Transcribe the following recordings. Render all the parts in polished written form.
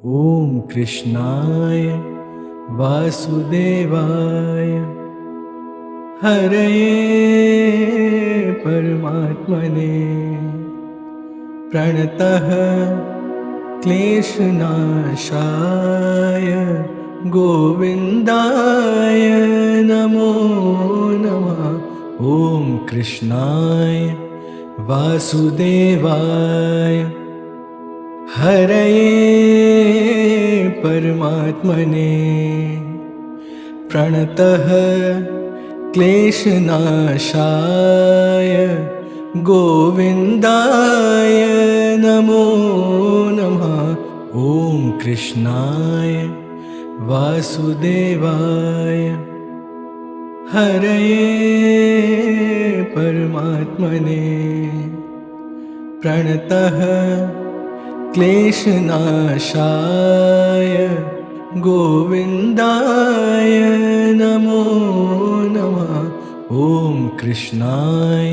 ॐ कृष्णाय वासुदेवाय हरये परमात्मने प्रणतः क्लेशनाशाय गोविन्दाय नमो नमः। ॐ कृष्णाय वासुदेवाय हरये परमात्मने प्रणतः क्लेशनाशाय गोविन्दाय नमो नमः। ॐ कृष्णाय वासुदेवाय हरये परमात्मने प्रणतः क्लेशनाशाय गोविन्दाय नमो नमः। ॐ कृष्णाय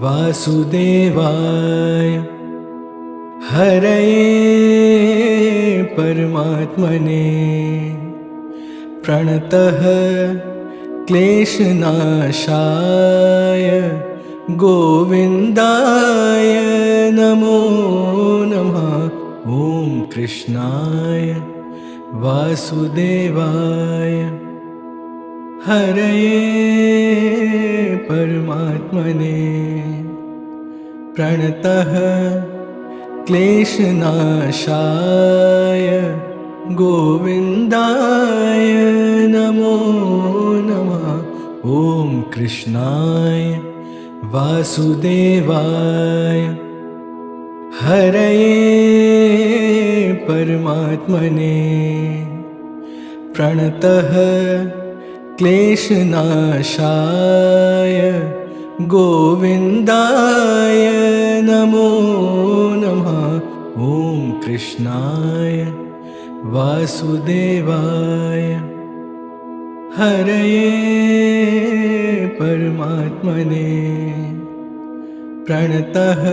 वासुदेवाय हरये परमात्मने प्रणतः क्लेशनाशाय गोविन्दाय नमो नमः। ॐ कृष्णाय वासुदेवाय हरये परमात्मने प्रणतः क्लेशनाशाय गोविन्दाय नमो नमः। ॐ कृष्णाय वासुदेवाय हरये परमात्मने प्रणतः क्लेशनाशाय गोविन्दाय नमो नमः। ॐ कृष्णाय वासुदेवाय हरये परमात्मने प्रणतः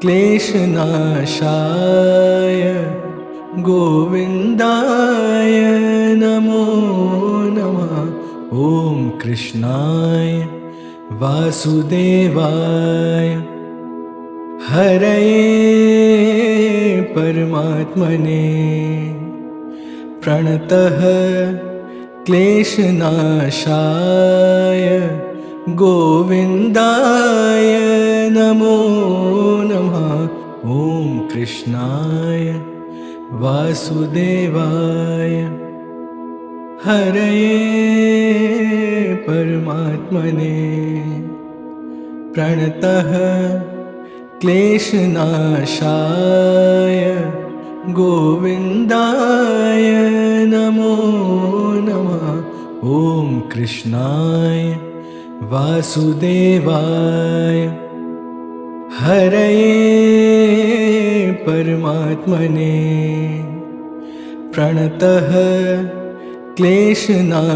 क्लेशनाशाय गोविन्दाय नमो नमः। ॐ कृष्णाय वासुदेवाय हरये परमात्मने प्रणतः क्लेशनाशाय गोविन्दाय नमो नमः। ॐ कृष्णाय वासुदेवाय हरये परमात्मने प्रणतः क्लेशनाशाय गोविन्दाय नमो नमः। ॐ कृष्णाय वासुदेवाय हरये परमात्मने प्रणतः क्लेशनाशाय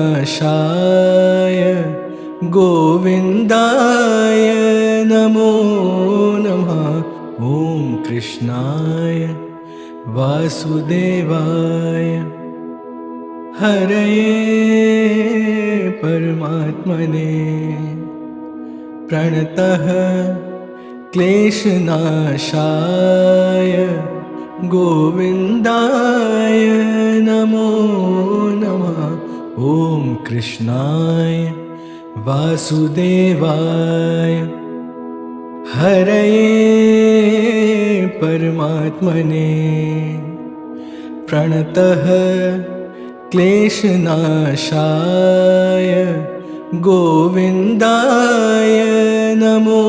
गोविन्दाय नमो नमः। ॐ कृष्णाय वासुदेवाय हरये परमात्मने प्रणतः क्लेशनाशाय गोविन्दाय नमो नमः। ॐ कृष्णाय वासुदेवाय हरये परमात्मने प्रणतः क्लेशनाशाय गोविन्दाय नमो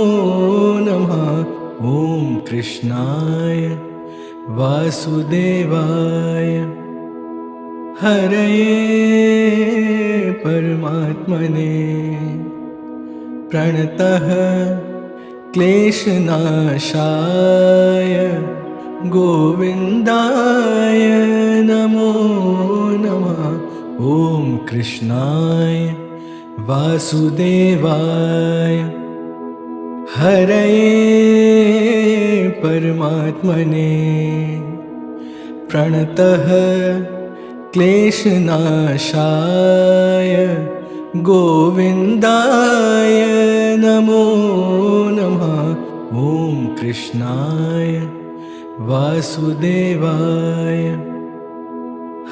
नमः। ॐ कृष्णाय वासुदेवाय हरये परमात्मने प्रणतः क्लेशनाशाय गोविन्दाय नमो नमः। ॐ कृष्णाय वासुदेवाय हरये परमात्मने प्रणतः क्लेशनाशाय गोविन्दाय नमो नमः। ॐ कृष्णाय वासुदेवाय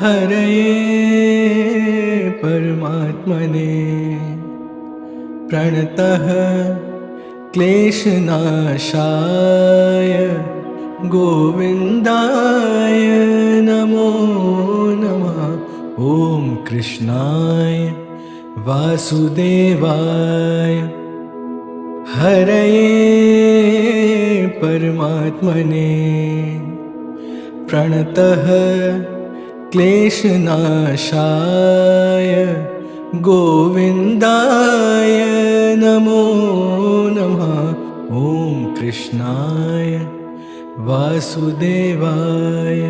हरये परमात्मने प्रणतः क्लेशनाशाय गोविन्दाय नमो नमः। ॐ कृष्णाय वासुदेवाय हरये परमात्मने प्रणतः क्लेशनाशाय गोविन्दाय नमो नमः। ॐ कृष्णाय वासुदेवाय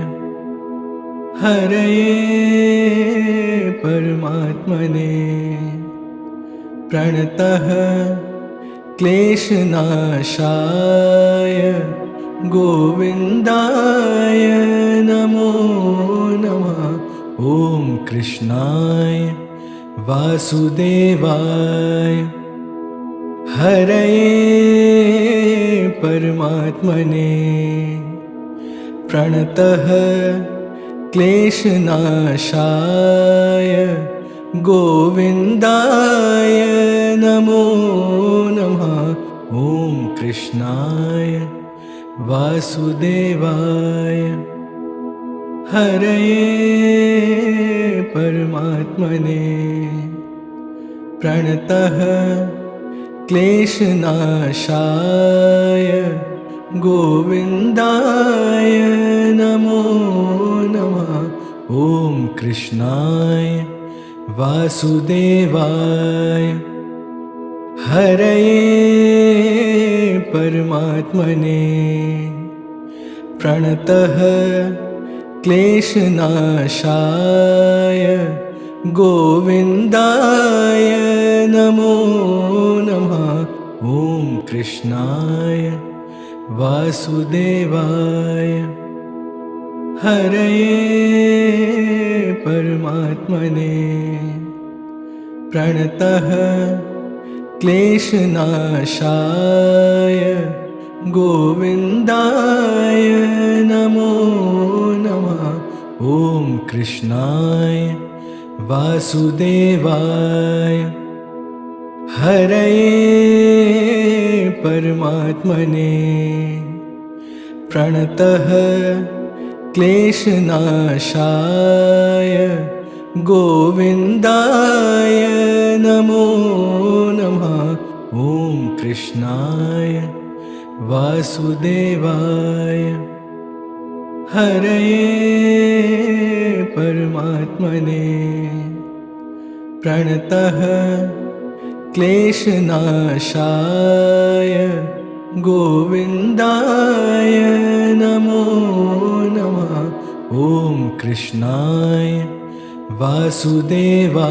हरये परमात्मने प्रणतः क्लेशनाशाय गोविन्दाय नमो नमः। ॐ कृष्णाय वासुदेवाय हरये परमात्मने प्रणतः क्लेशनाशाय गोविन्दाय नमो नमः। ॐ कृष्णाय वासुदेवाय हरये परमात्मने प्रणतः क्लेशनाशाय गोविन्दाय नमो नमः। ॐ कृष्णाय वासुदेवाय हरये परमात्मने प्रणतः क्लेशनाशाय गोविन्दाय नमो नमः। ॐ कृष्णाय वासुदेवाय हरये परमात्मने प्रणतः क्लेशनाशाय गोविन्दाय नमो नमः। ॐ कृष्णाय वासुदेवाय हरये परमात्मने प्रणतः क्लेशनाशाय गोविन्दाय नमो नमः। ॐ कृष्णाय वासुदेवाय हरये परमात्मने प्रणतः क्लेशनाशाय गोविन्दाय नमो नमः। ॐ कृष्णाय वासुदेवाय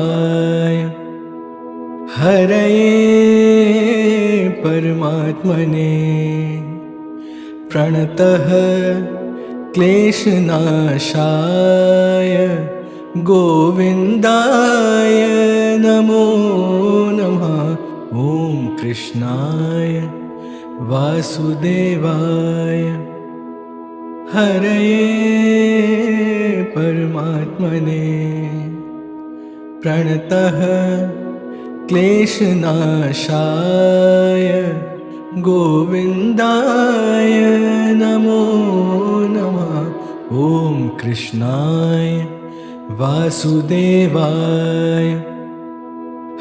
हरये परमात्मने प्रणतः क्लेशनाशाय गोविन्दाय नमो नमः। ॐ कृष्णाय वासुदेवाय हरये परमात्मने प्रणतः क्लेशनाशाय गोविन्दाय नमो नमः। ॐ कृष्णाय वासुदेवाय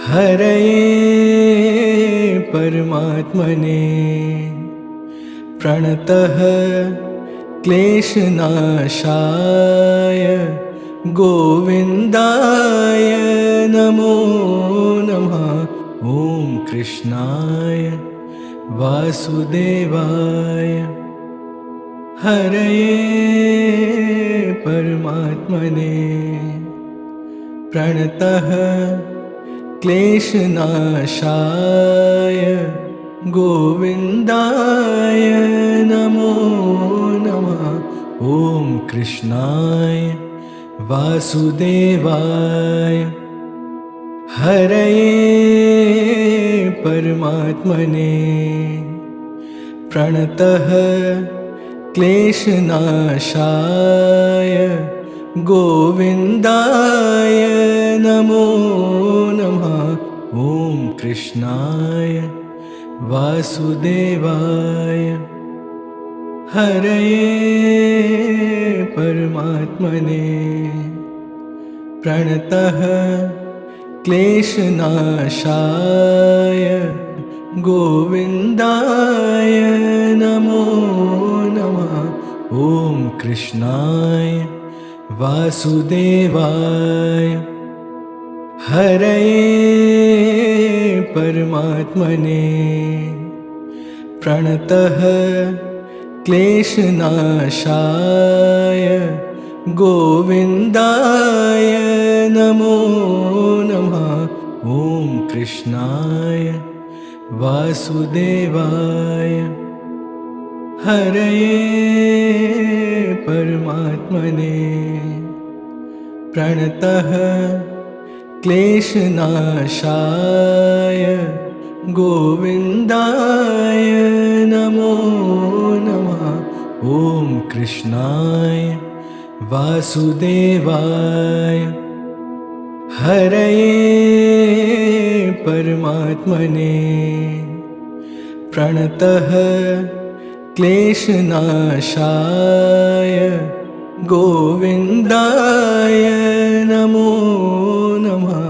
हरये परमात्मने प्रणतः क्लेशनाशाय गोविन्दाय नमो नमः। ॐ कृष्णाय वासुदेवाय हरये परमात्मने प्रणतः क्लेशनाशाय गोविन्दाय नमो नमः। ॐ कृष्णाय वासुदेवाय हरये परमात्मने प्रणतः क्लेशनाशाय गोविन्दाय नमो नमः। ॐ कृष्णाय वासुदेवाय हरये परमात्मने प्रणतः क्लेशनाशाय गोविन्दाय नमो नमः। ॐ कृष्णाय वासुदेवाय हरये परमात्मने प्रणतः क्लेशनाशाय गोविन्दाय नमो नमः। ॐ कृष्णाय वासुदेवाय हरये परमात्मने प्रणतः क्लेशनाशाय गोविन्दाय नमो नमः। ॐ कृष्णाय वासुदेवाय हरये परमात्मने प्रणतः क्लेशनाशाय गोविन्दाय नमो नमः।